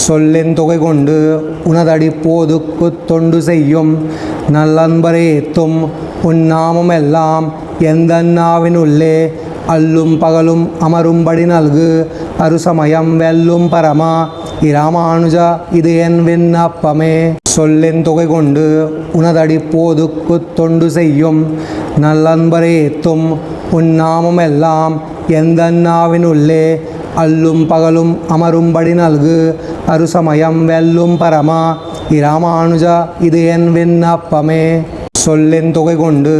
சொல்லின் தொகை கொண்டு உனதடி போதுக்கு தொண்டு செய்யும் நல்லன்பரேத்தும் உன்னாமம் எல்லாம் எந்த நாவினுள்ளே அல்லும் பகலும் அமரும்படி நல்கு அருசமயம் வெல்லும் பரமா இராமானுஜா இது என் விண்ணப்பமே. சொல்லின் தொகை கொண்டு உனதடி போதுக்கு தொண்டு செய்யும் நல்லன்பரேத்தும் உன்னாமம் எல்லாம் எந்த நாவினுள்ளே அல்லும் பகலும் அமரும்படி நல்கு அருசமயம் வெல்லும் பரமா இராமானுஜா இது என் விண்ணப்பமே. சொல்லின் தொகை கொண்டு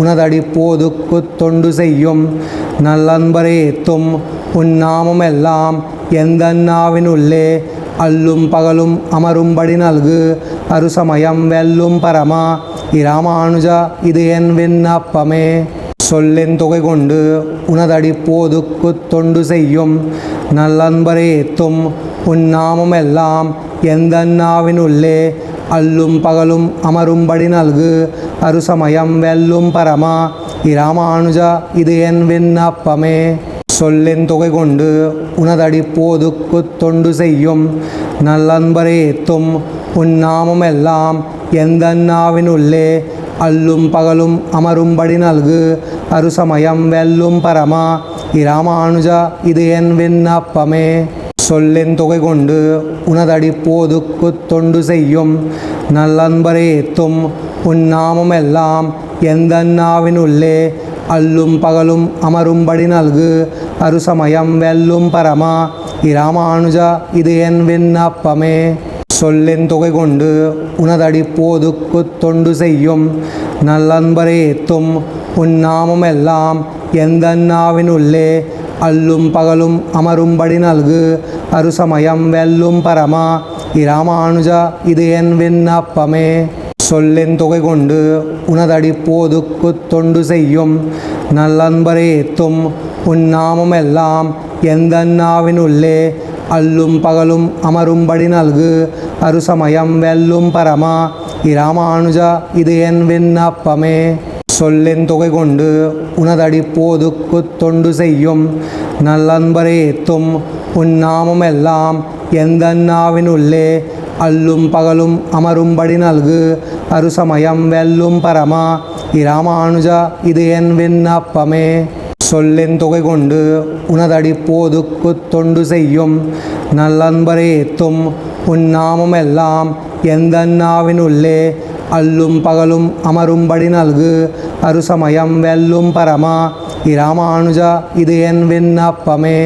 உனதடி போதுக்கு தொண்டு செய்யும் நல்லன்பரேத்தும் உன்னாமம் எல்லாம் எந்த நாவினுள்ளே அல்லும் பகலும் அமரும்படி நல்கு அருசமயம் வெல்லும் பரமா இராமானுஜா இது என் விண்ணப்பமே. சொல்லின் தொகை கொண்டு உனதடி போதுக்கு தொண்டு செய்யும் நல்லன்பரேத்தும் உன்னாமம் எல்லாம் எந்த நாவினுள்ளே அல்லும் பகலும் அமரும்படி நல்கு அருசமயம் வெல்லும் பரமா இராமானுஜா இது என் விண்ணப்பமே. சொல்லின் தொகை கொண்டு உனதடி போதுக்கு தொண்டு செய்யும் நல்லன்பரேத்தும் உன்னாமம் எல்லாம் எந்த நாவினுள்ளே அல்லும் பகலும் அமரும்படி நல்கு அருசமயம் வெல்லும் பரமா இராமானுஜா இது என் விண்ணப்பமே. சொல்லின் தொகை கொண்டு உனதடி போதுக்கு தொண்டு செய்யும் நல்லன்பரேத்தும் உன்னாமம் எல்லாம் எந்த நாவினுள்ளே அல்லும் பகலும் அமரும்படி நல்கு அருசமயம் வெல்லும் பரமா இராமானுஜா இது என் விண்ணப்பமே. சொல்லின் தொகை கொண்டு உனதடி போதுக்கு தொண்டு செய்யும் நல்லன்பரேத்தும் உன்னாமம் எல்லாம் எந்த நாவினுள்ளே அல்லும் பகலும் அமரும்படி நல்கு அருசமயம் வெல்லும் பரமா இராமானுஜா இது என் விண்ணப்பமே. சொல்லின் தொகை கொண்டு உனதடி போதுக்கு தொண்டு செய்யும் நல்லன்பரேத்தும் உன்னாமம் எல்லாம் எந்த நாவினுள்ளே அல்லும் பகலும் அமரும்படி நல்கு அருசமயம் வெல்லும் பரமா இராமானுஜா இது என் விண்ணப்பமே. சொல்லின் தொகை கொண்டு உனதடி போதுக்கு தொண்டு செய்யும் நல்லன்பரேத்தும் உன்னாமம் எல்லாம் எந்த நாவினுள்ளே அல்லும் பகலும் அமரும்படி நல்கு அருசமயம் வெல்லும் பரமா இராமானுஜா இது என் விண்ணப்பமே. சொல்லின் தொகை கொண்டு உனதடி போதுக்கு தொண்டு செய்யும் நல்லன்பரேத்தும் உன்னாமம் எல்லாம் எந்த நாவினுள்ளே அல்லும் பகலும் அமரும்படி நல்கு அருசமயம் வெல்லும் பரமா இராமானுஜா இது என் விண்ணப்பமே.